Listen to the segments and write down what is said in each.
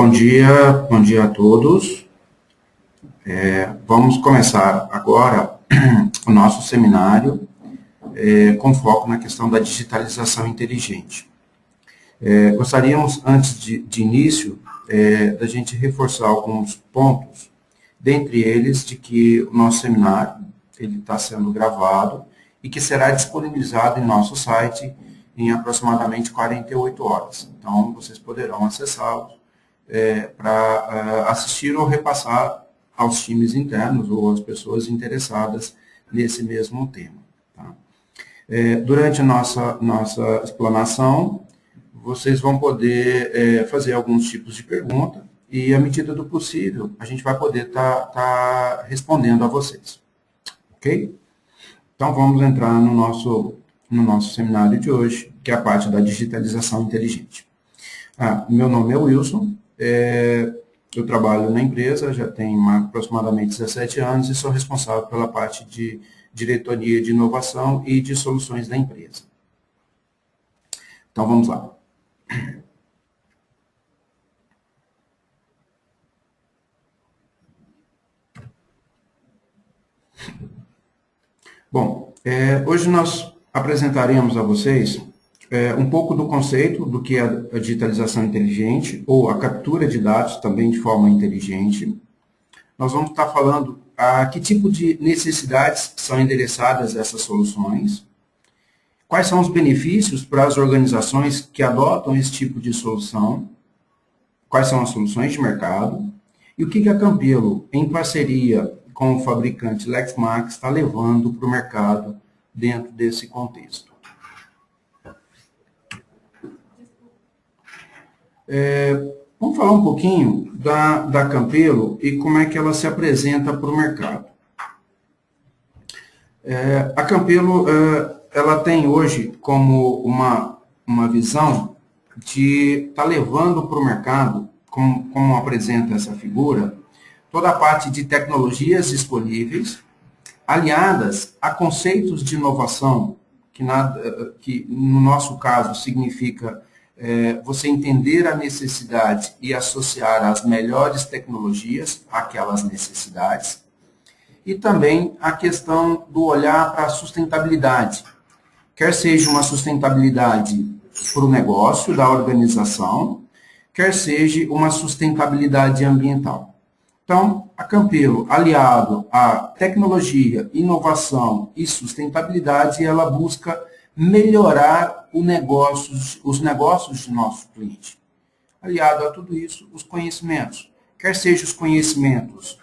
Bom dia a todos. Vamos começar agora o nosso seminário com foco na questão da digitalização inteligente. Gostaríamos, antes de início, da gente reforçar alguns pontos, dentre eles de que o nosso seminário ele está sendo gravado e que será disponibilizado em nosso site em aproximadamente 48 horas. Então, vocês poderão acessá-lo para assistir ou repassar aos times internos ou às pessoas interessadas nesse mesmo tema. Tá? Durante a nossa explanação, vocês vão poder fazer alguns tipos de pergunta e, à medida do possível, a gente vai poder tá respondendo a vocês. Ok? Então, vamos entrar no nosso seminário de hoje, que é a parte da digitalização inteligente. Meu nome é Wilson, eu trabalho na empresa, já tenho aproximadamente 17 anos e sou responsável pela parte de diretoria de inovação e de soluções da empresa. Então, vamos lá. Bom, hoje nós apresentaremos a vocês um pouco do conceito do que é a digitalização inteligente, ou a captura de dados também de forma inteligente. Nós vamos estar falando a que tipo de necessidades são endereçadas essas soluções, quais são os benefícios para as organizações que adotam esse tipo de solução, quais são as soluções de mercado, e o que a Campelo, em parceria com o fabricante Lexmark, está levando para o mercado dentro desse contexto. Vamos falar um pouquinho da Campelo e como é que ela se apresenta para o mercado. A Campelo, ela tem hoje como uma visão de estar levando para o mercado, como apresenta essa figura, toda a parte de tecnologias disponíveis, aliadas a conceitos de inovação, que no nosso caso significa você entender a necessidade e associar as melhores tecnologias àquelas necessidades, e também a questão do olhar para a sustentabilidade, quer seja uma sustentabilidade para o negócio da organização, quer seja uma sustentabilidade ambiental. Então, a Campelo, aliado à tecnologia, inovação e sustentabilidade, ela busca melhorar os negócios de nosso cliente. Aliado a tudo isso, os conhecimentos, quer sejam os conhecimentos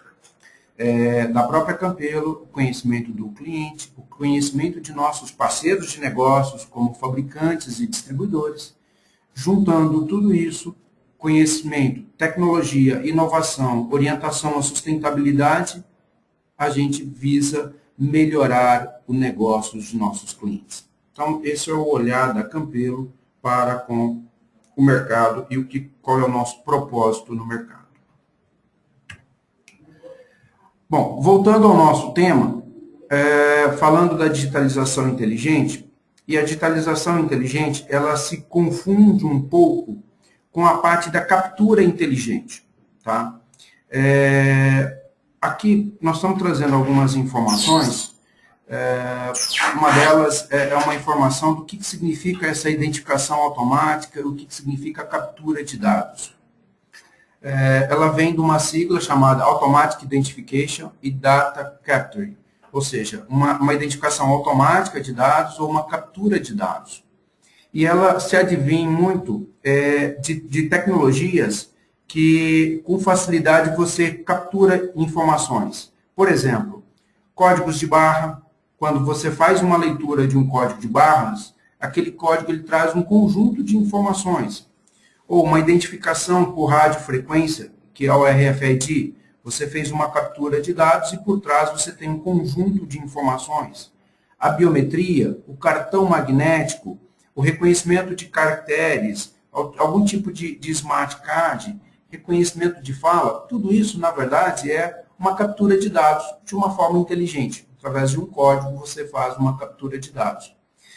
da própria Campelo, o conhecimento do cliente, o conhecimento de nossos parceiros de negócios, como fabricantes e distribuidores, juntando tudo isso, conhecimento, tecnologia, inovação, orientação à sustentabilidade, a gente visa melhorar o negócio dos nossos clientes. Então, esse é o olhar da Campelo para com o mercado e qual é o nosso propósito no mercado. Bom, voltando ao nosso tema, falando da digitalização inteligente, e a digitalização inteligente, ela se confunde um pouco com a parte da captura inteligente. Tá? Aqui nós estamos trazendo algumas informações. Uma delas é uma informação do que significa essa identificação automática, o que significa a captura de dados. Ela vem de uma sigla chamada Automatic Identification e Data Capture, ou seja, uma identificação automática de dados ou uma captura de dados. E ela se advém muito de tecnologias que, com facilidade, você captura informações. Por exemplo, códigos de barra. Quando você faz uma leitura de um código de barras, aquele código ele traz um conjunto de informações. Ou uma identificação por radiofrequência, que é o RFID. Você fez uma captura de dados e por trás você tem um conjunto de informações. A biometria, o cartão magnético, o reconhecimento de caracteres, algum tipo de smart card, reconhecimento de fala, tudo isso, na verdade, é uma captura de dados de uma forma inteligente. Através de um código, você faz uma captura de dados.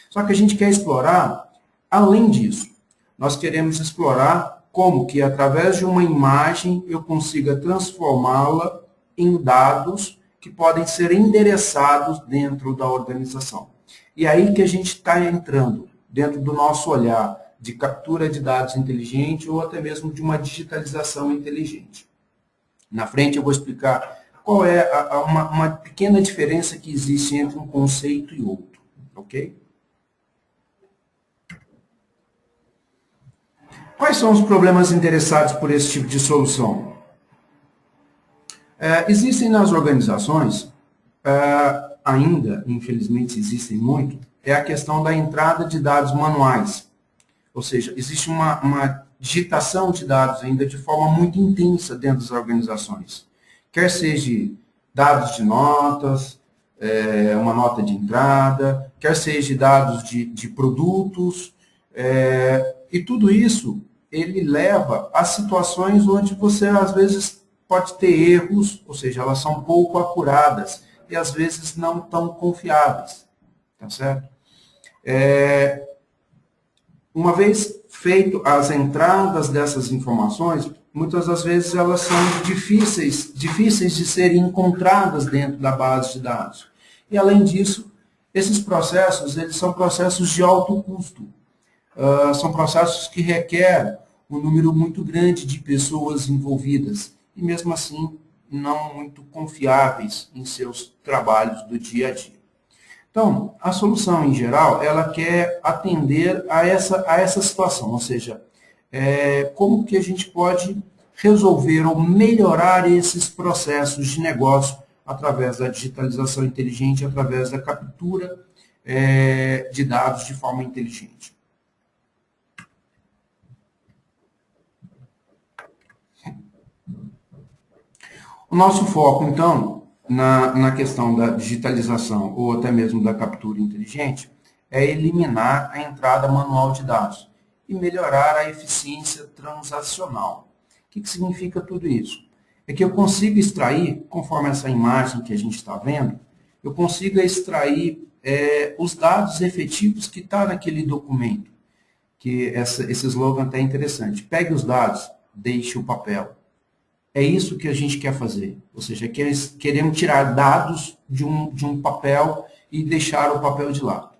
Só que a gente quer explorar, além disso, nós queremos explorar como que através de uma imagem eu consiga transformá-la em dados que podem ser endereçados dentro da organização. E aí que a gente está entrando dentro do nosso olhar de captura de dados inteligente ou até mesmo de uma digitalização inteligente. Na frente eu vou explicar qual é uma pequena diferença que existe entre um conceito e outro, ok? Quais são os problemas endereçados por esse tipo de solução? Existem nas organizações, ainda, infelizmente existem muito, é a questão da entrada de dados manuais. Ou seja, existe uma digitação de dados ainda de forma muito intensa dentro das organizações. Quer seja dados de notas, uma nota de entrada, quer seja dados de produtos, e tudo isso ele leva a situações onde você, às vezes, pode ter erros, ou seja, elas são pouco acuradas e, às vezes, não tão confiáveis. Tá certo? Uma vez feito as entradas dessas informações, muitas das vezes elas são difíceis de serem encontradas dentro da base de dados. E, além disso, esses processos, eles são processos de alto custo. São processos que requerem um número muito grande de pessoas envolvidas e, mesmo assim, não muito confiáveis em seus trabalhos do dia a dia. Então, a solução, em geral, ela quer atender a essa situação, ou seja, como que a gente pode resolver ou melhorar esses processos de negócio através da digitalização inteligente, através da captura de dados de forma inteligente. O nosso foco, então, na questão da digitalização ou até mesmo da captura inteligente, é eliminar a entrada manual de dados e melhorar a eficiência transacional. O que significa tudo isso? É que eu consigo extrair, conforme essa imagem que a gente está vendo, eu consigo extrair os dados efetivos que estão naquele documento. Que esse slogan até é interessante. Pegue os dados, deixe o papel. É isso que a gente quer fazer. Ou seja, queremos tirar dados de um papel e deixar o papel de lado.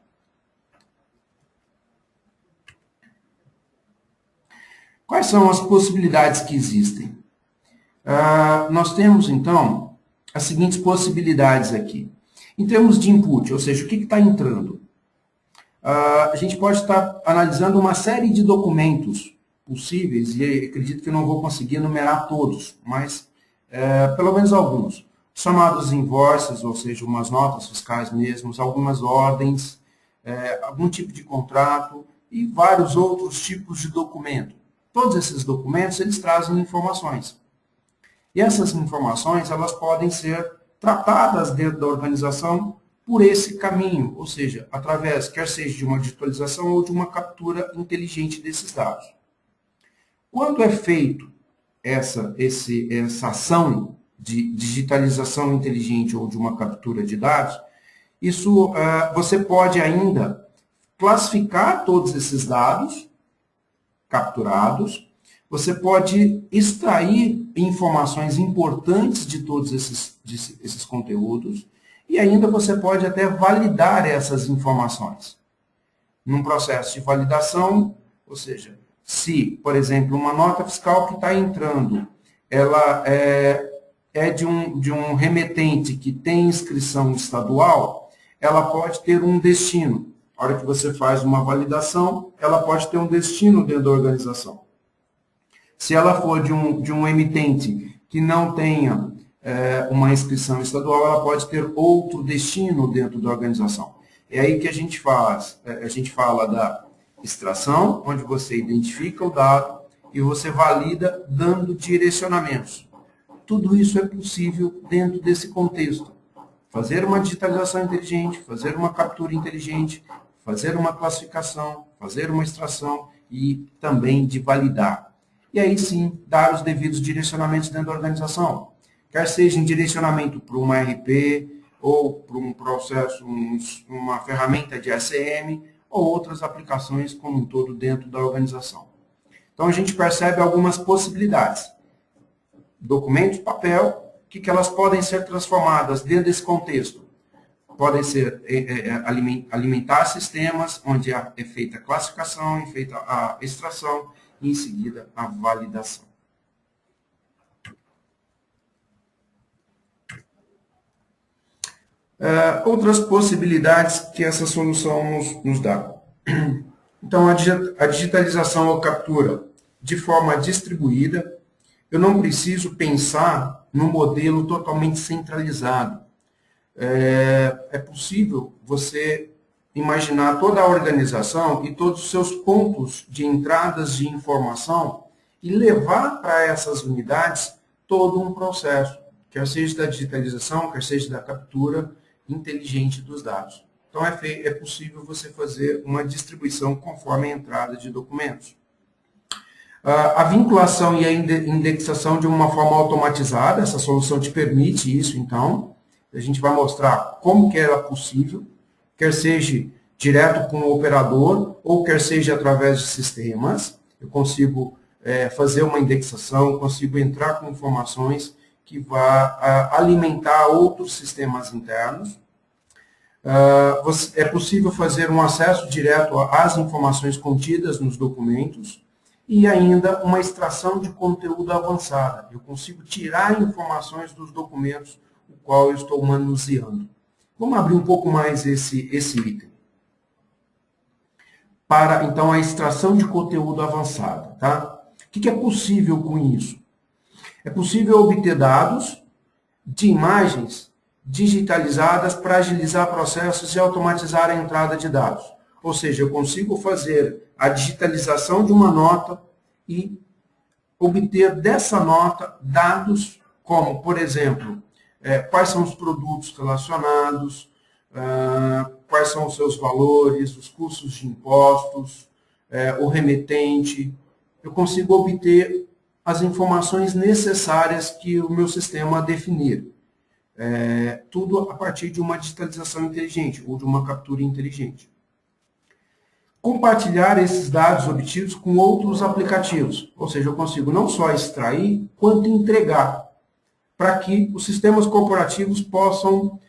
Quais são as possibilidades que existem? Nós temos, então, as seguintes possibilidades aqui. Em termos de input, ou seja, o que está entrando? A gente pode estar analisando uma série de documentos possíveis, e acredito que eu não vou conseguir enumerar todos, mas pelo menos alguns. Chamados invoices, ou seja, umas notas fiscais mesmo, algumas ordens, algum tipo de contrato e vários outros tipos de documento. Todos esses documentos, eles trazem informações. E essas informações, elas podem ser tratadas dentro da organização por esse caminho, ou seja, através, quer seja de uma digitalização ou de uma captura inteligente desses dados. Quando é feito essa ação de digitalização inteligente ou de uma captura de dados, isso você pode ainda classificar todos esses dados capturados, você pode extrair informações importantes de todos esses conteúdos e ainda você pode até validar essas informações. Num processo de validação, ou seja, se, por exemplo, uma nota fiscal que está entrando, ela é de um remetente que tem inscrição estadual, ela pode ter um destino. A hora que você faz uma validação, ela pode ter um destino dentro da organização. Se ela for de um emitente que não tenha uma inscrição estadual, ela pode ter outro destino dentro da organização. É aí que a gente fala da extração, onde você identifica o dado e você valida dando direcionamentos. Tudo isso é possível dentro desse contexto. Fazer uma digitalização inteligente, fazer uma captura inteligente, fazer uma classificação, fazer uma extração e também de validar. E aí sim, dar os devidos direcionamentos dentro da organização. Quer seja em direcionamento para uma RP, ou para um processo, uma ferramenta de ACM, ou outras aplicações como um todo dentro da organização. Então, a gente percebe algumas possibilidades. Documentos, papel, que elas podem ser transformadas dentro desse contexto? Podem ser alimentar sistemas onde é feita a classificação, é feita a extração e, em seguida, a validação. Outras possibilidades que essa solução nos dá. Então, a digitalização ou captura de forma distribuída. Eu não preciso pensar num modelo totalmente centralizado. É possível você imaginar toda a organização e todos os seus pontos de entradas de informação e levar para essas unidades todo um processo, quer seja da digitalização, quer seja da captura inteligente dos dados. Então, é possível você fazer uma distribuição conforme a entrada de documentos. A vinculação e a indexação de uma forma automatizada, essa solução te permite isso, então. A gente vai mostrar como que ela é possível, quer seja direto com o operador, ou quer seja através de sistemas. Eu consigo fazer uma indexação, consigo entrar com informações que vá alimentar outros sistemas internos. É possível fazer um acesso direto às informações contidas nos documentos e ainda uma extração de conteúdo avançada. Eu consigo tirar informações dos documentos o qual eu estou manuseando. Vamos abrir um pouco mais esse item. Para, então, a extração de conteúdo avançada. Tá? O que é possível com isso? É possível obter dados de imagens digitalizadas para agilizar processos e automatizar a entrada de dados. Ou seja, eu consigo fazer a digitalização de uma nota e obter dessa nota dados como, por exemplo, quais são os produtos relacionados, quais são os seus valores, os custos de impostos, o remetente. Eu consigo obter as informações necessárias que o meu sistema definir. Tudo a partir de uma digitalização inteligente ou de uma captura inteligente. Compartilhar esses dados obtidos com outros aplicativos. Ou seja, eu consigo não só extrair, quanto entregar, para que os sistemas corporativos possam,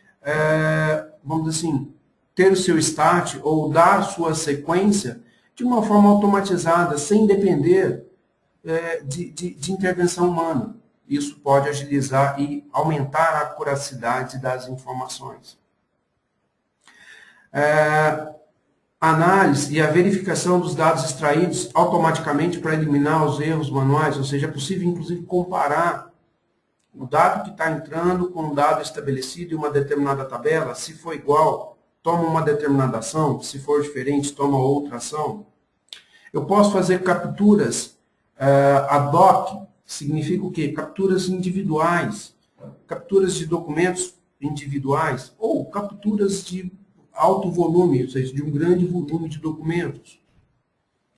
vamos dizer assim, ter o seu start ou dar sua sequência de uma forma automatizada, sem depender de intervenção humana. Isso pode agilizar e aumentar a acuracidade das informações. A análise e a verificação dos dados extraídos automaticamente para eliminar os erros manuais, ou seja, é possível, inclusive, comparar o dado que está entrando com o dado estabelecido em uma determinada tabela. Se for igual, toma uma determinada ação, se for diferente, toma outra ação. Eu posso fazer capturas ad hoc, significa o quê? Capturas individuais, capturas de documentos individuais, ou capturas de alto volume, ou seja, de um grande volume de documentos.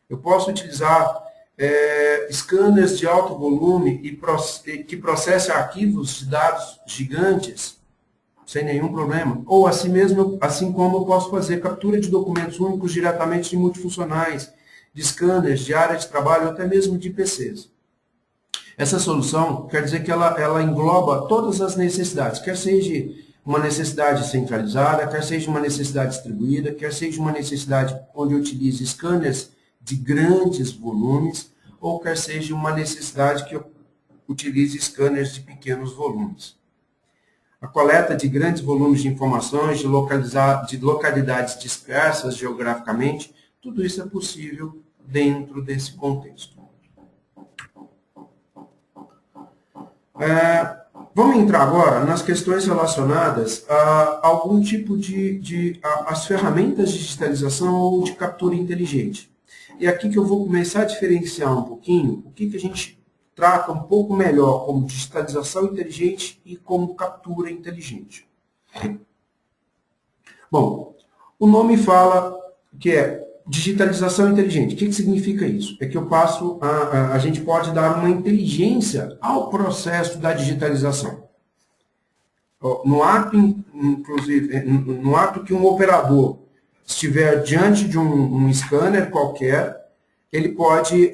Eu posso utilizar scanners de alto volume que processem arquivos de dados gigantes, sem nenhum problema. Ou assim como eu posso fazer captura de documentos únicos diretamente de multifuncionais, de scanners, de área de trabalho, ou até mesmo de PCs. Essa solução quer dizer que ela engloba todas as necessidades, quer seja uma necessidade centralizada, quer seja uma necessidade distribuída, quer seja uma necessidade onde eu utilize scanners de grandes volumes, ou quer seja uma necessidade que eu utilize scanners de pequenos volumes. A coleta de grandes volumes de informações, de localidades dispersas geograficamente, tudo isso é possível dentro desse contexto. Vamos entrar agora nas questões relacionadas a algum tipo as ferramentas de digitalização ou de captura inteligente. E aqui que eu vou começar a diferenciar um pouquinho o que a gente trata um pouco melhor como digitalização inteligente e como captura inteligente. Bom, o nome fala que é digitalização inteligente. O que significa isso? É que a gente pode dar uma inteligência ao processo da digitalização. No ato, inclusive, no ato que um operador estiver diante de um scanner qualquer, ele pode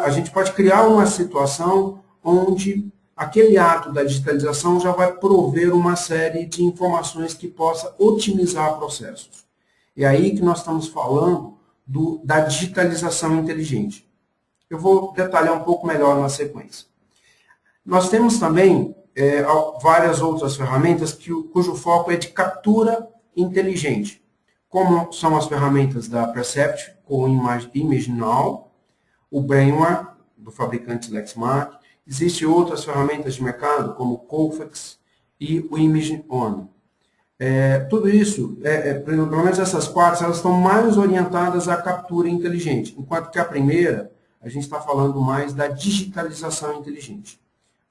a gente pode criar uma situação onde aquele ato da digitalização já vai prover uma série de informações que possa otimizar processos. É aí que nós estamos falando da digitalização inteligente. Eu vou detalhar um pouco melhor na sequência. Nós temos também várias outras ferramentas cujo foco é de captura inteligente, como são as ferramentas da Percept, com o ImageNow, o Brainware, do fabricante Lexmark. Existem outras ferramentas de mercado, como o Colfax e o ImageOn. Tudo isso, pelo menos essas quatro, elas estão mais orientadas à captura inteligente, enquanto que a primeira, a gente está falando mais da digitalização inteligente.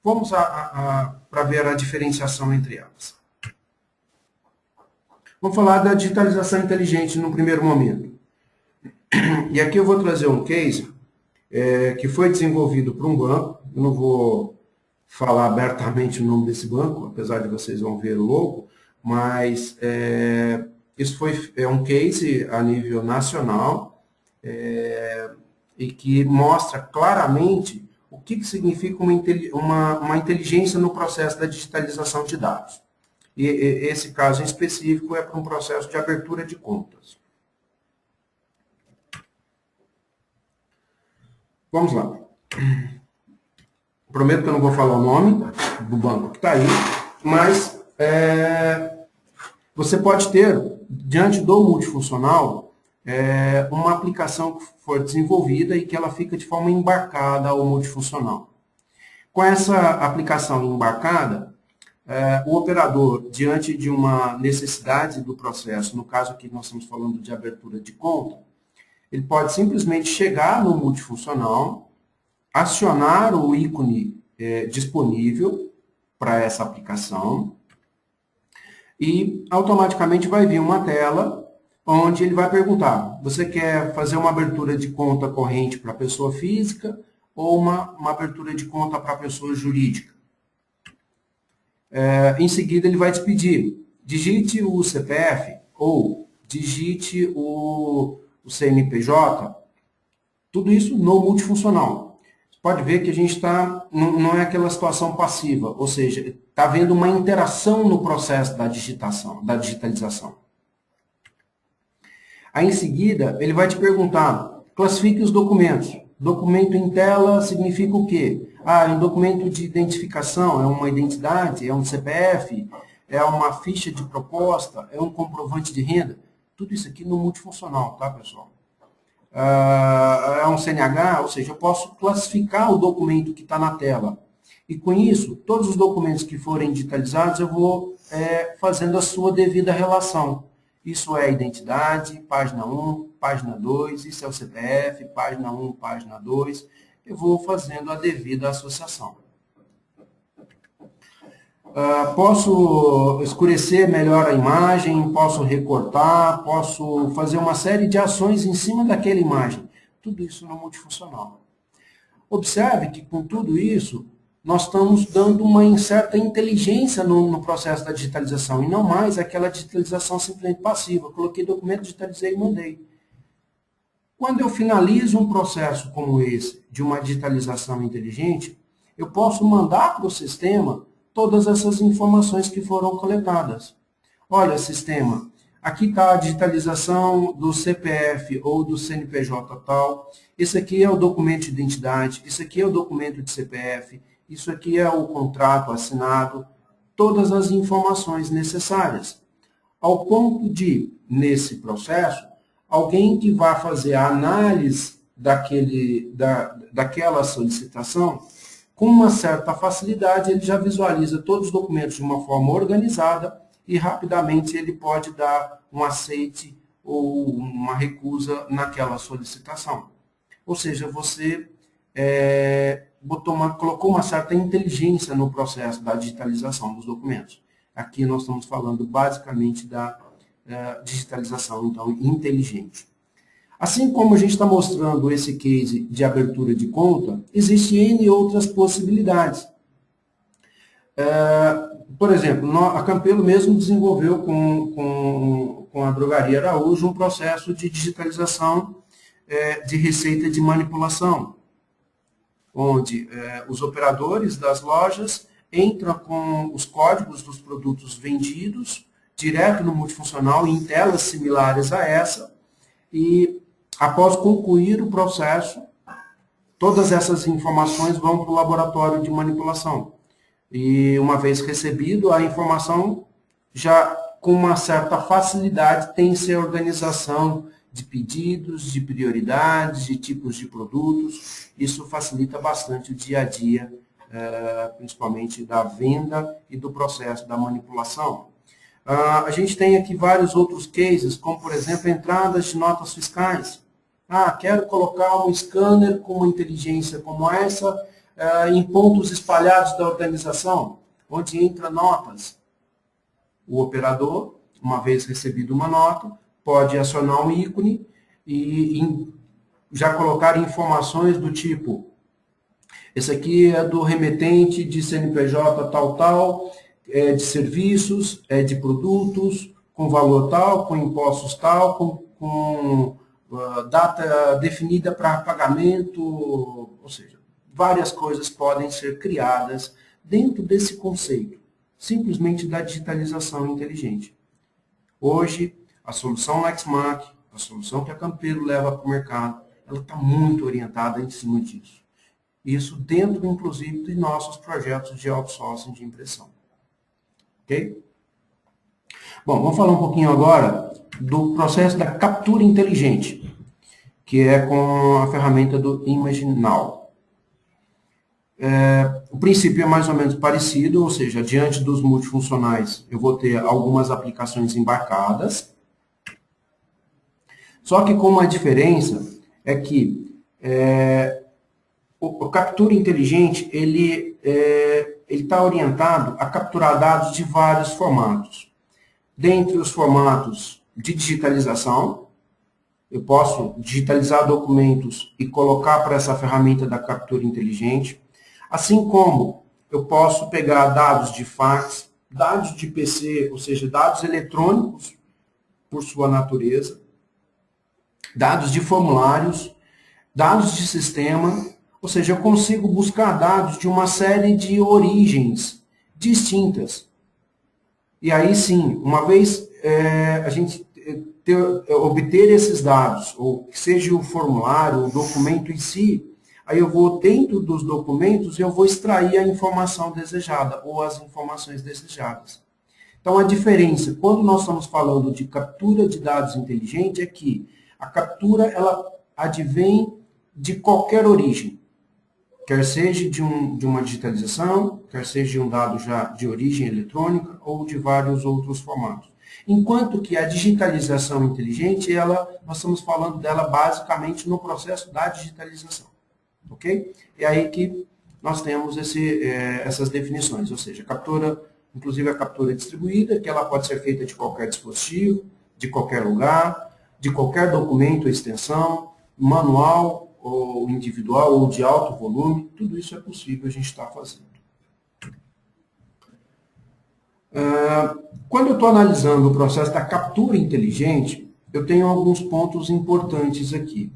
Vamos para ver a diferenciação entre elas. Vamos falar da digitalização inteligente no primeiro momento. E aqui eu vou trazer um case que foi desenvolvido por um banco. Eu não vou falar abertamente o nome desse banco, apesar de vocês vão ver o logo, mas isso é um case a nível nacional e que mostra claramente o que significa uma inteligência no processo da digitalização de dados. E esse caso em específico é para um processo de abertura de contas. Vamos lá. Prometo que eu não vou falar o nome do banco que está aí, mas você pode ter, diante do multifuncional, uma aplicação que for desenvolvida e que ela fica de forma embarcada ao multifuncional. Com essa aplicação embarcada, o operador, diante de uma necessidade do processo, no caso aqui nós estamos falando de abertura de conta, ele pode simplesmente chegar no multifuncional, acionar o ícone disponível para essa aplicação e automaticamente vai vir uma tela onde ele vai perguntar, você quer fazer uma abertura de conta corrente para pessoa física ou uma abertura de conta para pessoa jurídica? Em seguida ele vai te pedir, digite o CPF ou digite o CNPJ, tudo isso no multifuncional. Você pode ver que a gente não é aquela situação passiva, ou seja, está havendo uma interação no processo da digitalização. Aí, em seguida, ele vai te perguntar, classifique os documentos. Documento em tela significa o quê? É um documento de identificação, é uma identidade, é um CPF, é uma ficha de proposta, é um comprovante de renda. Tudo isso aqui no multifuncional, tá, pessoal? É um CNH, ou seja, eu posso classificar o documento que está na tela. E com isso, todos os documentos que forem digitalizados, eu vou fazendo a sua devida relação. Isso é a identidade, página 1, página 2, isso é o CPF, página 1, página 2. Eu vou fazendo a devida associação. Posso escurecer melhor a imagem, posso recortar, posso fazer uma série de ações em cima daquela imagem. Tudo isso no multifuncional. Observe que com tudo isso, nós estamos dando uma certa inteligência no processo da digitalização, e não mais aquela digitalização simplesmente passiva. Coloquei documento, digitalizei e mandei. Quando eu finalizo um processo como esse, de uma digitalização inteligente, eu posso mandar para o sistema todas essas informações que foram coletadas. Olha, sistema, aqui está a digitalização do CPF ou do CNPJ tal, esse aqui é o documento de identidade, esse aqui é o documento de CPF, isso aqui é o contrato assinado, todas as informações necessárias. Ao ponto de, nesse processo, alguém que vai fazer a análise daquela solicitação, com uma certa facilidade, ele já visualiza todos os documentos de uma forma organizada e rapidamente ele pode dar um aceite ou uma recusa naquela solicitação. Ou seja, você colocou uma certa inteligência no processo da digitalização dos documentos. Aqui nós estamos falando basicamente da digitalização, então, inteligente. Assim como a gente está mostrando esse case de abertura de conta, existem N outras possibilidades. Por exemplo, a Campelo mesmo desenvolveu com a Drogaria Araújo um processo de digitalização de receita de manipulação, onde os operadores das lojas entram com os códigos dos produtos vendidos direto no multifuncional em telas similares a essa, e após concluir o processo, todas essas informações vão para o laboratório de manipulação. E uma vez recebido a informação, já com uma certa facilidade tem-se a organização de pedidos, de prioridades, de tipos de produtos. Isso facilita bastante o dia a dia, principalmente da venda e do processo da manipulação. A gente tem aqui vários outros cases, como por exemplo, entradas de notas fiscais. Quero colocar um scanner com uma inteligência como essa em pontos espalhados da organização, onde entra notas. O operador, uma vez recebido uma nota, pode acionar um ícone e já colocar informações do tipo: esse aqui é do remetente de CNPJ tal, de serviços, de produtos, com valor tal, com impostos tal, com data definida para pagamento, ou seja, várias coisas podem ser criadas dentro desse conceito, simplesmente da digitalização inteligente. Hoje, a solução Lexmark, a solução que a Campeiro leva para o mercado, ela está muito orientada em cima disso. Isso dentro, inclusive, de nossos projetos de outsourcing de impressão. Ok? Bom, vamos falar um pouquinho agora do processo da captura inteligente, que é com a ferramenta do ImageNow. O princípio é mais ou menos parecido, ou seja, diante dos multifuncionais eu vou ter algumas aplicações embarcadas, só que com uma diferença é que o captura inteligente ele está orientado a capturar dados de vários formatos. Dentre os formatos de digitalização, eu posso digitalizar documentos e colocar para essa ferramenta da captura inteligente, assim como eu posso pegar dados de fax, dados de PC, ou seja, dados eletrônicos por sua natureza, dados de formulários, dados de sistema, ou seja, eu consigo buscar dados de uma série de origens distintas. E aí sim, uma vez a gente obter esses dados, ou que seja o formulário, o documento em si, aí eu vou dentro dos documentos e eu vou extrair a informação desejada, ou as informações desejadas. Então a diferença, quando nós estamos falando de captura de dados inteligente, é que a captura ela advém de qualquer origem. Quer seja de uma digitalização, quer seja de um dado já de origem eletrônica ou de vários outros formatos. Enquanto que a digitalização inteligente, nós estamos falando dela basicamente no processo da digitalização. Ok? É aí que nós temos essas definições, ou seja, captura, inclusive a captura distribuída, que ela pode ser feita de qualquer dispositivo, de qualquer lugar, de qualquer documento ou extensão, manual, ou individual, ou de alto volume, tudo isso é possível a gente estar fazendo. Quando eu estou analisando o processo da captura inteligente, eu tenho alguns pontos importantes aqui.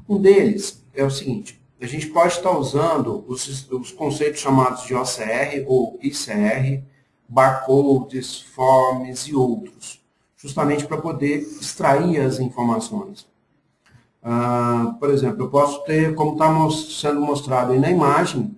Um deles é o seguinte: a gente pode estar usando os conceitos chamados de OCR ou ICR, barcodes, forms e outros, justamente para poder extrair as informações. Por exemplo, eu posso ter, como está sendo mostrado aí na imagem,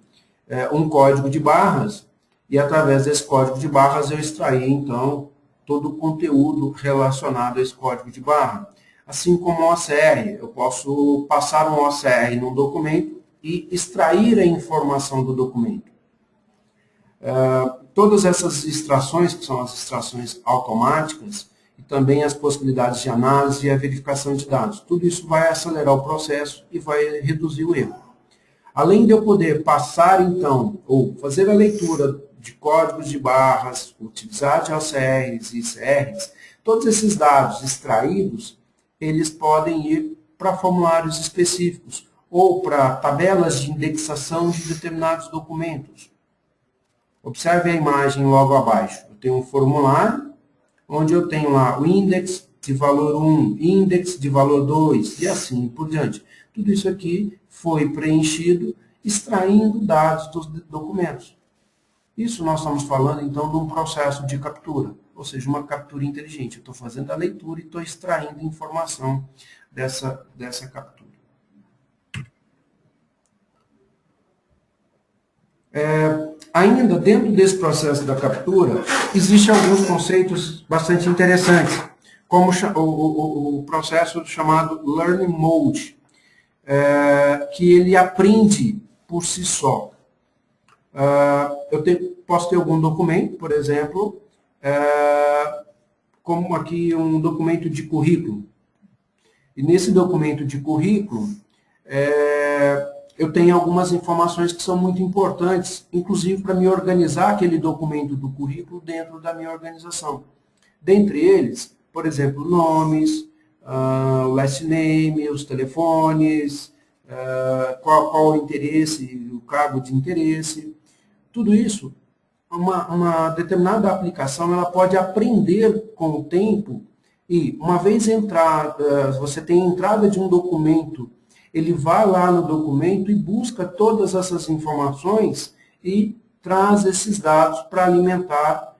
um código de barras, e através desse código de barras eu extrair, então, todo o conteúdo relacionado a esse código de barra. Assim como o OCR, eu posso passar um OCR num documento e extrair a informação do documento. Todas essas extrações, que são as extrações automáticas, e também as possibilidades de análise e a verificação de dados. Tudo isso vai acelerar o processo e vai reduzir o erro. Além de eu poder passar, então, ou fazer a leitura de códigos de barras, utilizar de OCRs e ICRs, todos esses dados extraídos, eles podem ir para formulários específicos ou para tabelas de indexação de determinados documentos. Observe a imagem logo abaixo. Eu tenho um formulário, onde eu tenho lá o index, de valor 1, index de valor 2 e assim por diante. Tudo isso aqui foi preenchido extraindo dados dos documentos. Isso nós estamos falando, então, de um processo de captura, ou seja, uma captura inteligente. Eu estou fazendo a leitura e estou extraindo informação dessa captura. Ainda dentro desse processo da captura, existem alguns conceitos bastante interessantes, como o processo chamado Learning Mode, que ele aprende por si só. Posso ter algum documento, por exemplo, como aqui um documento de currículo. E nesse documento de currículo, eu tenho algumas informações que são muito importantes, inclusive para me organizar aquele documento do currículo dentro da minha organização. Dentre eles, por exemplo, nomes, o last name, os telefones, qual o interesse, o cargo de interesse. Tudo isso, uma determinada aplicação, ela pode aprender com o tempo e, uma vez você tem a entrada de um documento, ele vai lá no documento e busca todas essas informações e traz esses dados para alimentar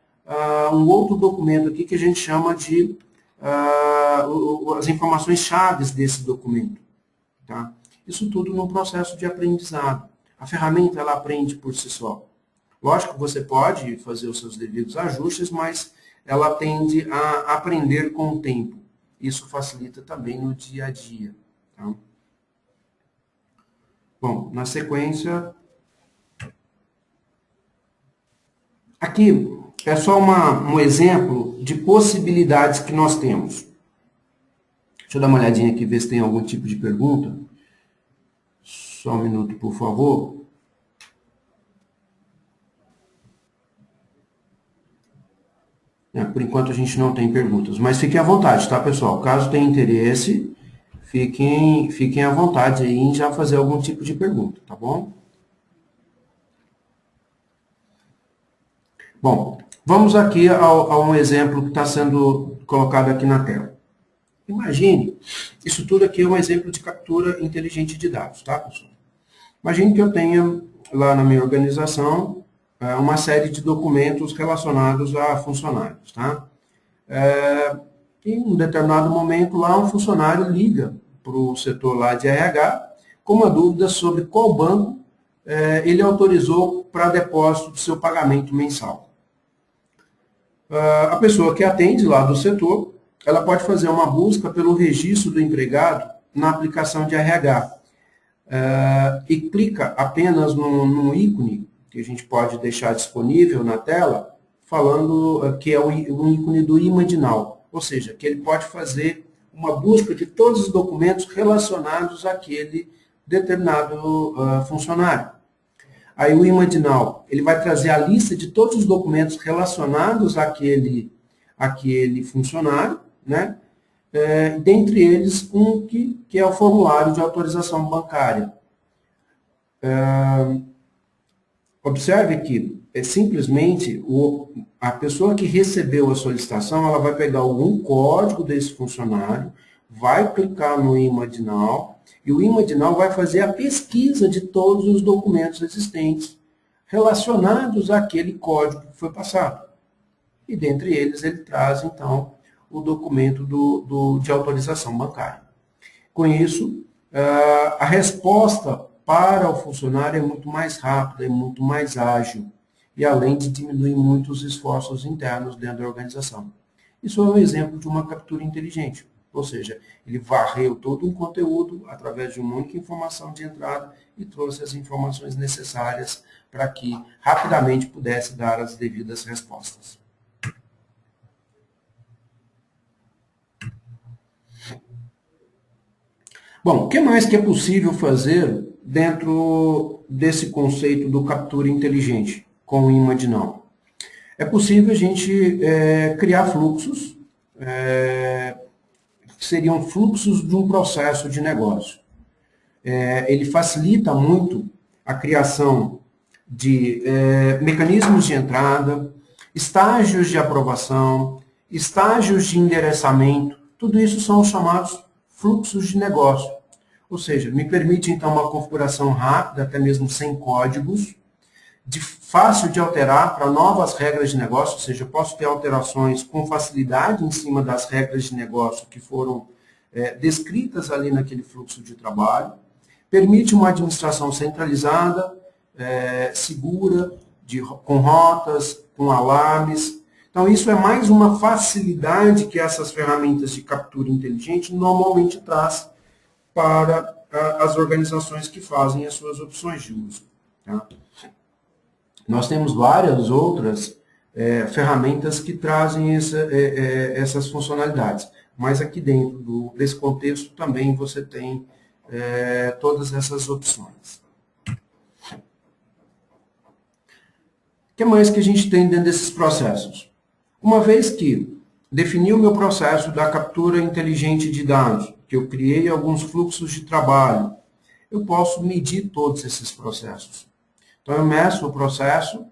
um outro documento aqui que a gente chama de as informações chaves desse documento. Tá? Isso tudo no processo de aprendizado. A ferramenta ela aprende por si só. Lógico que você pode fazer os seus devidos ajustes, mas ela tende a aprender com o tempo. Isso facilita também no dia a dia. Tá? Bom, na sequência, aqui é só um exemplo de possibilidades que nós temos. Deixa eu dar uma olhadinha aqui, ver se tem algum tipo de pergunta. Só um minuto, por favor. Por enquanto a gente não tem perguntas, mas fiquem à vontade, tá, pessoal? Caso tenha interesse, fiquem à vontade aí em já fazer algum tipo de pergunta, tá bom? Bom, vamos aqui a um exemplo que está sendo colocado aqui na tela. Imagine, isso tudo aqui é um exemplo de captura inteligente de dados, tá, pessoal? Imagine que eu tenha lá na minha organização uma série de documentos relacionados a funcionários, tá? Em um determinado momento lá, um funcionário liga para o setor lá de RH com uma dúvida sobre qual banco ele autorizou para depósito do seu pagamento mensal. A pessoa que atende lá do setor, ela pode fazer uma busca pelo registro do empregado na aplicação de RH e clica apenas num ícone que a gente pode deixar disponível na tela, falando que é o ícone do IMADNOW, ou seja, que ele pode fazer uma busca de todos os documentos relacionados àquele determinado funcionário. Aí o IMADNOW, ele vai trazer a lista de todos os documentos relacionados àquele funcionário, né? Dentre eles um que é o formulário de autorização bancária. Observe que simplesmente a pessoa que recebeu a solicitação, ela vai pegar algum código desse funcionário, vai clicar no IMADNOW, e o IMADNOW vai fazer a pesquisa de todos os documentos existentes relacionados àquele código que foi passado. E dentre eles ele traz, então, o documento de autorização bancária. Com isso, a resposta para o funcionário é muito mais rápida, é muito mais ágil, e além de diminuir muito os esforços internos dentro da organização. Isso é um exemplo de uma captura inteligente, ou seja, ele varreu todo um conteúdo através de uma única informação de entrada e trouxe as informações necessárias para que rapidamente pudesse dar as devidas respostas. Bom, o que mais que é possível fazer dentro desse conceito do captura inteligente com o IMADNOW? É possível a gente criar fluxos, que seriam fluxos de um processo de negócio. Ele facilita muito a criação de mecanismos de entrada, estágios de aprovação, estágios de endereçamento. Tudo isso são os chamados fluxos de negócio. Ou seja, me permite então uma configuração rápida, até mesmo sem códigos, fácil de alterar para novas regras de negócio, ou seja, eu posso ter alterações com facilidade em cima das regras de negócio que foram descritas ali naquele fluxo de trabalho. Permite uma administração centralizada, segura, com rotas, com alarmes. Então, isso é mais uma facilidade que essas ferramentas de captura inteligente normalmente traz para as organizações que fazem as suas opções de uso. Tá? Nós temos várias outras ferramentas que trazem essas funcionalidades, mas aqui dentro desse contexto também você tem todas essas opções. O que mais que a gente tem dentro desses processos? Uma vez que defini o meu processo da captura inteligente de dados, que eu criei alguns fluxos de trabalho, eu posso medir todos esses processos. Então, eu meço o processo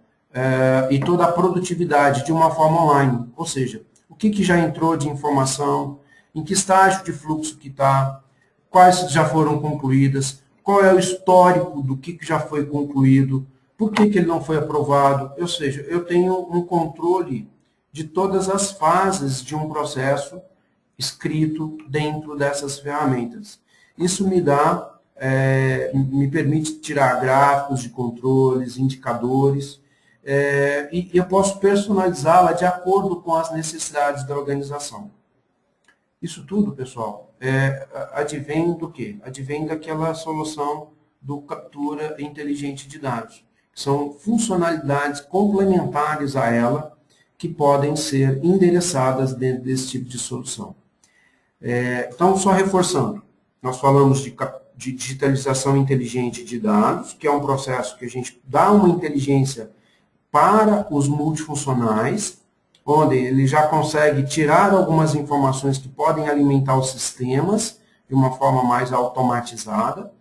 e toda a produtividade de uma forma online. Ou seja, o que já entrou de informação, em que estágio de fluxo que está, quais já foram concluídas, qual é o histórico do que já foi concluído, por que ele não foi aprovado. Ou seja, eu tenho um controle de todas as fases de um processo escrito dentro dessas ferramentas. Isso me permite tirar gráficos de controles, indicadores, e eu posso personalizá-la de acordo com as necessidades da organização. Isso tudo, pessoal, advém do quê? Advém daquela solução do captura inteligente de dados. São funcionalidades complementares a ela que podem ser endereçadas dentro desse tipo de solução. Então, só reforçando, nós falamos de digitalização inteligente de dados, que é um processo que a gente dá uma inteligência para os multifuncionais, onde ele já consegue tirar algumas informações que podem alimentar os sistemas de uma forma mais automatizada.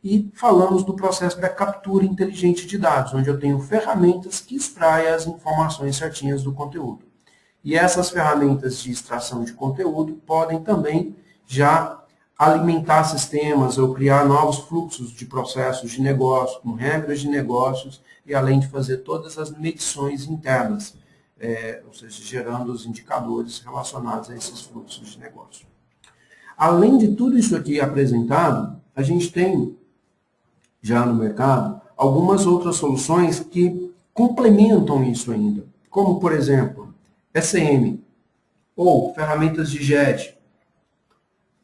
E falamos do processo da captura inteligente de dados, onde eu tenho ferramentas que extraem as informações certinhas do conteúdo. E essas ferramentas de extração de conteúdo podem também já alimentar sistemas ou criar novos fluxos de processos de negócio, com regras de negócios, e além de fazer todas as medições internas, ou seja, gerando os indicadores relacionados a esses fluxos de negócio. Além de tudo isso aqui apresentado, a gente tem já no mercado algumas outras soluções que complementam isso ainda, como, por exemplo, SCM ou ferramentas de GED.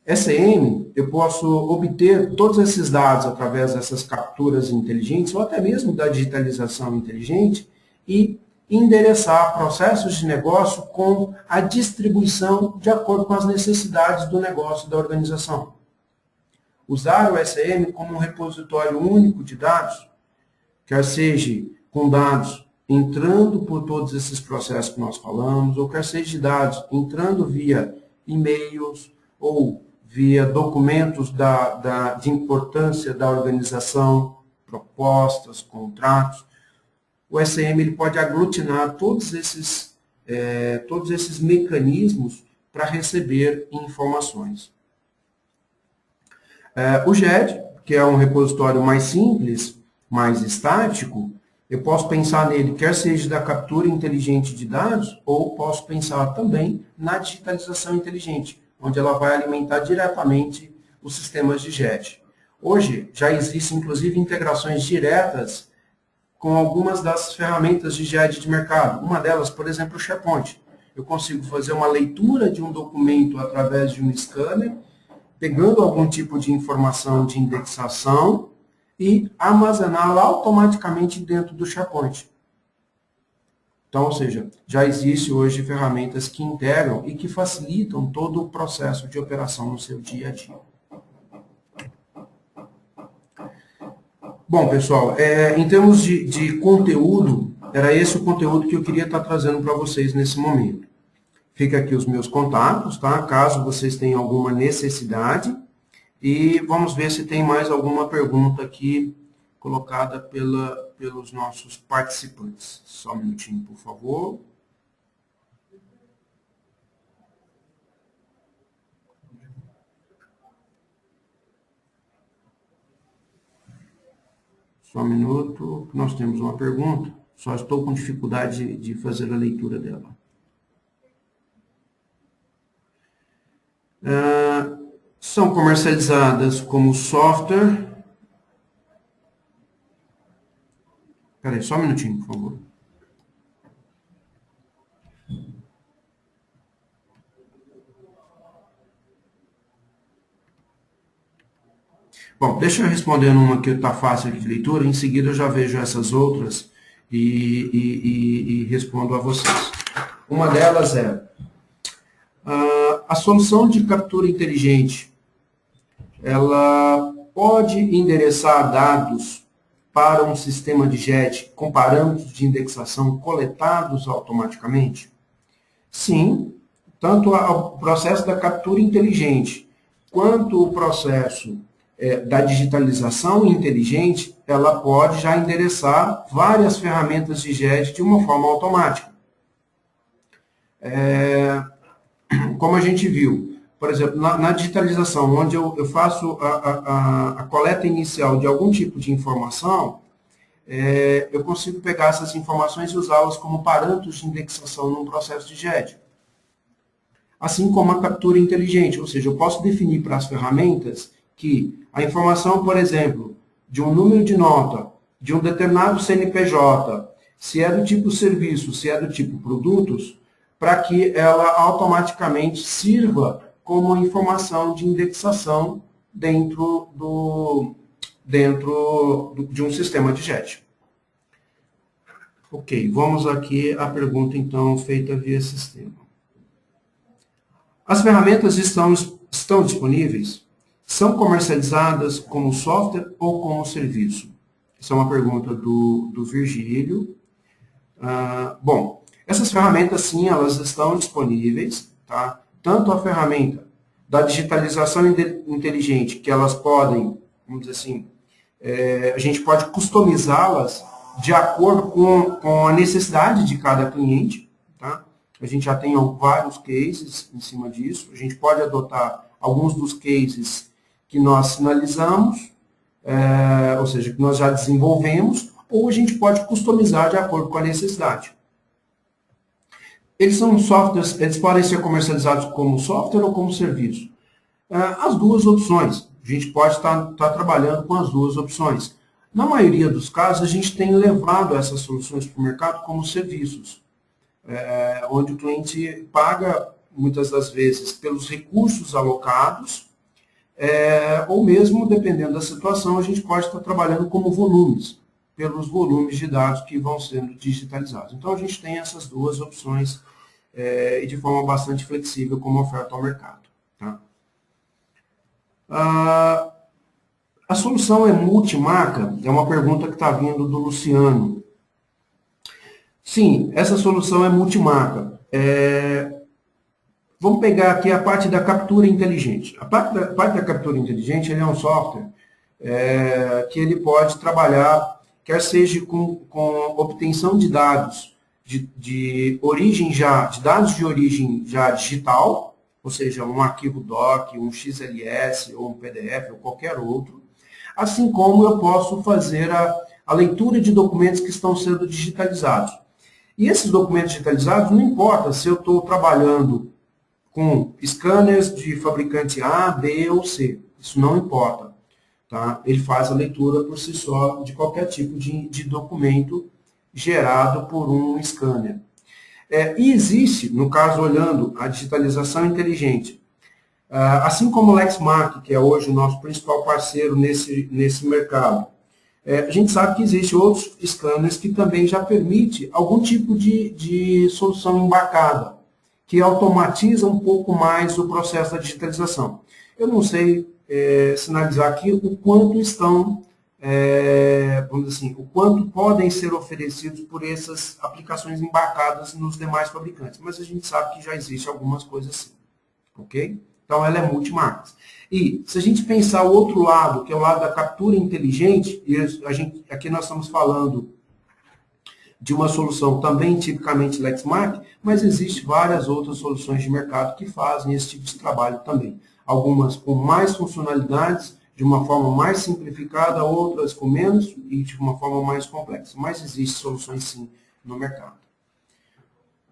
SCM, eu posso obter todos esses dados através dessas capturas inteligentes ou até mesmo da digitalização inteligente e endereçar processos de negócio com a distribuição de acordo com as necessidades do negócio da organização. Usar o SCM como um repositório único de dados, quer seja com dados entrando por todos esses processos que nós falamos, ou quer seja de dados entrando via e-mails ou via documentos de importância da organização, propostas, contratos. O SCM ele pode aglutinar todos esses mecanismos para receber informações. O GED, que é um repositório mais simples, mais estático, eu posso pensar nele, quer seja da captura inteligente de dados, ou posso pensar também na digitalização inteligente, onde ela vai alimentar diretamente os sistemas de GED. Hoje, já existem, inclusive, integrações diretas com algumas das ferramentas de GED de mercado. Uma delas, por exemplo, o SharePoint. Eu consigo fazer uma leitura de um documento através de um scanner, pegando algum tipo de informação de indexação e armazená-la automaticamente dentro do SharePoint. Então, ou seja, já existe hoje ferramentas que integram e que facilitam todo o processo de operação no seu dia a dia. Bom, pessoal, em termos de conteúdo, era esse o conteúdo que eu queria estar trazendo para vocês nesse momento. Fica aqui os meus contatos, tá? Caso vocês tenham alguma necessidade. E vamos ver se tem mais alguma pergunta aqui colocada pelos nossos participantes. Só um minutinho, por favor. Só um minuto, nós temos uma pergunta, só estou com dificuldade de fazer a leitura dela. São comercializadas como software. Espera aí, só um minutinho, por favor. Bom, deixa eu responder numa que está fácil aqui de leitura, em seguida eu já vejo essas outras e respondo a vocês. Uma delas é a solução de captura inteligente. Ela pode endereçar dados para um sistema de JET com parâmetros de indexação coletados automaticamente? Sim, tanto o processo da captura inteligente quanto o processo da digitalização inteligente, ela pode já endereçar várias ferramentas de JET de uma forma automática. Como a gente viu, por exemplo, na digitalização, onde eu faço a coleta inicial de algum tipo de informação, eu consigo pegar essas informações e usá-las como parâmetros de indexação num processo de JET. Assim como a captura inteligente, ou seja, eu posso definir para as ferramentas que a informação, por exemplo, de um número de nota, de um determinado CNPJ, se é do tipo serviço, se é do tipo produtos, para que ela automaticamente sirva como informação de indexação dentro de um sistema de JET. Ok, vamos aqui à pergunta, então, feita via sistema. As ferramentas estão disponíveis? São comercializadas como software ou como serviço? Essa é uma pergunta do Virgílio. Bom, essas ferramentas, sim, elas estão disponíveis, tá? Tanto a ferramenta da digitalização inteligente, que elas podem, vamos dizer assim, a gente pode customizá-las de acordo com a necessidade de cada cliente, tá? A gente já tem vários cases em cima disso, a gente pode adotar alguns dos cases que nós sinalizamos, ou seja, que nós já desenvolvemos, ou a gente pode customizar de acordo com a necessidade. Eles são softwares, eles podem ser comercializados como software ou como serviço. As duas opções. A gente pode estar trabalhando com as duas opções. Na maioria dos casos, a gente tem levado essas soluções para o mercado como serviços, onde o cliente paga, muitas das vezes, pelos recursos alocados, ou mesmo, dependendo da situação, a gente pode estar trabalhando como volumes, pelos volumes de dados que vão sendo digitalizados. Então, a gente tem essas duas opções e de forma bastante flexível como oferta ao mercado. Tá? A solução é multimarca? É uma pergunta que está vindo do Luciano. Sim, essa solução é multimarca. Vamos pegar aqui a parte da captura inteligente. A parte da captura inteligente, ele é um software que ele pode trabalhar, quer seja com obtenção de dados de origem de dados de origem já digital, ou seja, um arquivo doc, um XLS, ou um PDF, ou qualquer outro, assim como eu posso fazer a leitura de documentos que estão sendo digitalizados. E esses documentos digitalizados, não importa se eu estou trabalhando com scanners de fabricante A, B ou C, isso não importa. Tá? Ele faz a leitura por si só de qualquer tipo de documento gerado por um scanner. E existe, no caso, olhando a digitalização inteligente, assim como o Lexmark, que é hoje o nosso principal parceiro nesse mercado, a gente sabe que existem outros scanners que também já permitem algum tipo de solução embarcada, que automatiza um pouco mais o processo da digitalização. Eu não sei sinalizar aqui o quanto estão, vamos dizer assim, o quanto podem ser oferecidos por essas aplicações embarcadas nos demais fabricantes, mas a gente sabe que já existe algumas coisas assim, ok? Então ela é multimarcas. E se a gente pensar o outro lado, que é o lado da captura inteligente, e aqui nós estamos falando de uma solução também tipicamente Lexmark, mas existem várias outras soluções de mercado que fazem esse tipo de trabalho também. Algumas com mais funcionalidades de uma forma mais simplificada, outras com menos e de uma forma mais complexa. Mas existem soluções sim no mercado.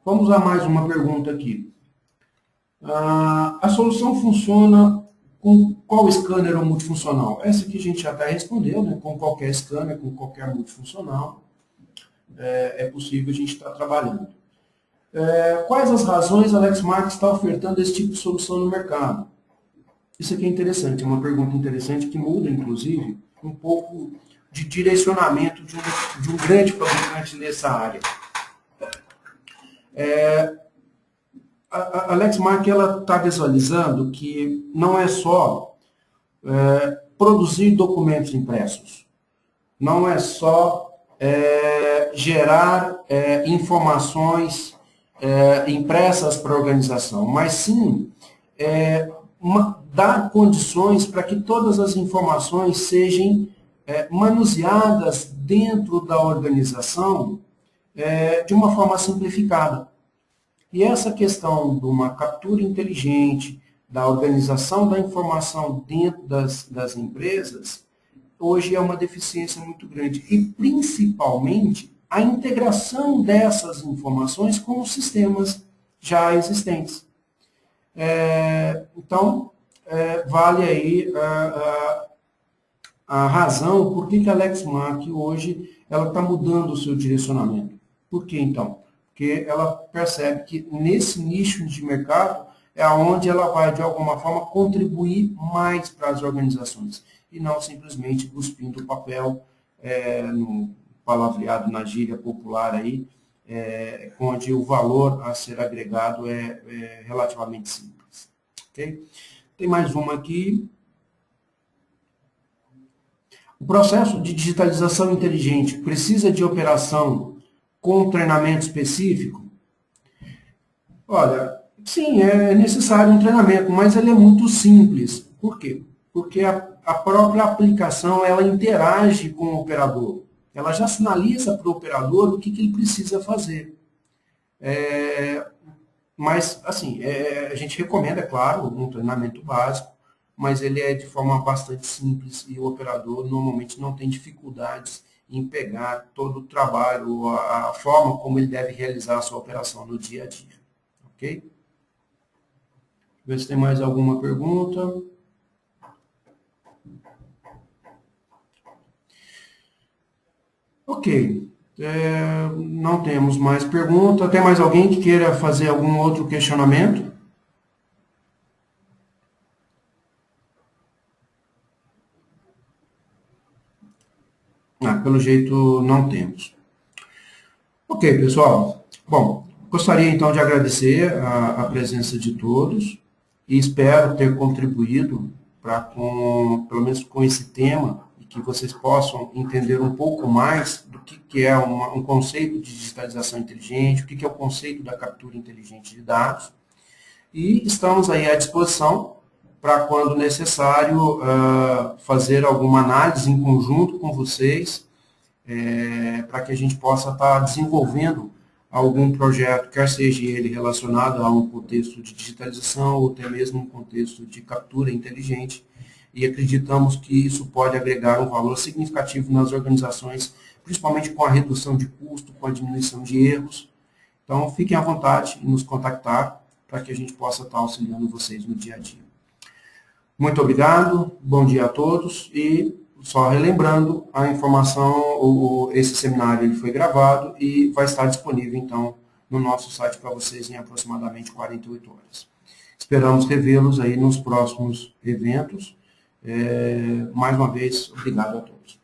Vamos a mais uma pergunta aqui. A solução funciona com qual scanner ou multifuncional? Essa aqui a gente já até respondeu, né? Com qualquer scanner, com qualquer multifuncional, é possível a gente estar trabalhando. Quais as razões a Lexmark está ofertando esse tipo de solução no mercado? Isso aqui é interessante, é uma pergunta interessante que muda, inclusive, um pouco de direcionamento de um grande fabricante nessa área. A Lexmark está visualizando que não é só produzir documentos impressos, não é só gerar informações impressas para a organização, mas sim dar condições para que todas as informações sejam manuseadas dentro da organização de uma forma simplificada. E essa questão de uma captura inteligente, da organização da informação dentro das empresas, hoje é uma deficiência muito grande. E, principalmente, a integração dessas informações com os sistemas já existentes. Então, vale aí a razão por que a Lexmark hoje está mudando o seu direcionamento. Por que, então? Porque ela percebe que nesse nicho de mercado é onde ela vai, de alguma forma, contribuir mais para as organizações, e não simplesmente cuspindo o papel, no palavreado, na gíria popular aí, onde o valor a ser agregado é relativamente simples. Okay? Tem mais uma aqui. O processo de digitalização inteligente precisa de operação com treinamento específico? Olha, sim, é necessário um treinamento, mas ele é muito simples. Por quê? Porque a própria aplicação, ela interage com o operador. Ela já sinaliza para o operador o que ele precisa fazer. Mas, assim, a gente recomenda, é claro, um treinamento básico, mas ele é de forma bastante simples e o operador normalmente não tem dificuldades em pegar todo o trabalho, a forma como ele deve realizar a sua operação no dia a dia. Ok? Ver se tem mais alguma pergunta. Ok. Não temos mais pergunta. Tem mais alguém que queira fazer algum outro questionamento? Pelo jeito, não temos. Ok, pessoal. Bom, gostaria então de agradecer a presença de todos e espero ter contribuído pelo menos com esse tema, e que vocês possam entender um pouco mais do que é um conceito de digitalização inteligente, o que é o conceito da captura inteligente de dados. E estamos aí à disposição para, quando necessário, fazer alguma análise em conjunto com vocês, para que a gente possa estar desenvolvendo algum projeto, quer seja ele relacionado a um contexto de digitalização ou até mesmo um contexto de captura inteligente, e acreditamos que isso pode agregar um valor significativo nas organizações, principalmente com a redução de custo, com a diminuição de erros. Então, fiquem à vontade em nos contactar para que a gente possa estar auxiliando vocês no dia a dia. Muito obrigado, bom dia a todos, e só relembrando, a informação, esse seminário ele foi gravado e vai estar disponível, então, no nosso site para vocês em aproximadamente 48 horas. Esperamos revê-los aí nos próximos eventos. Mais uma vez, obrigado a todos.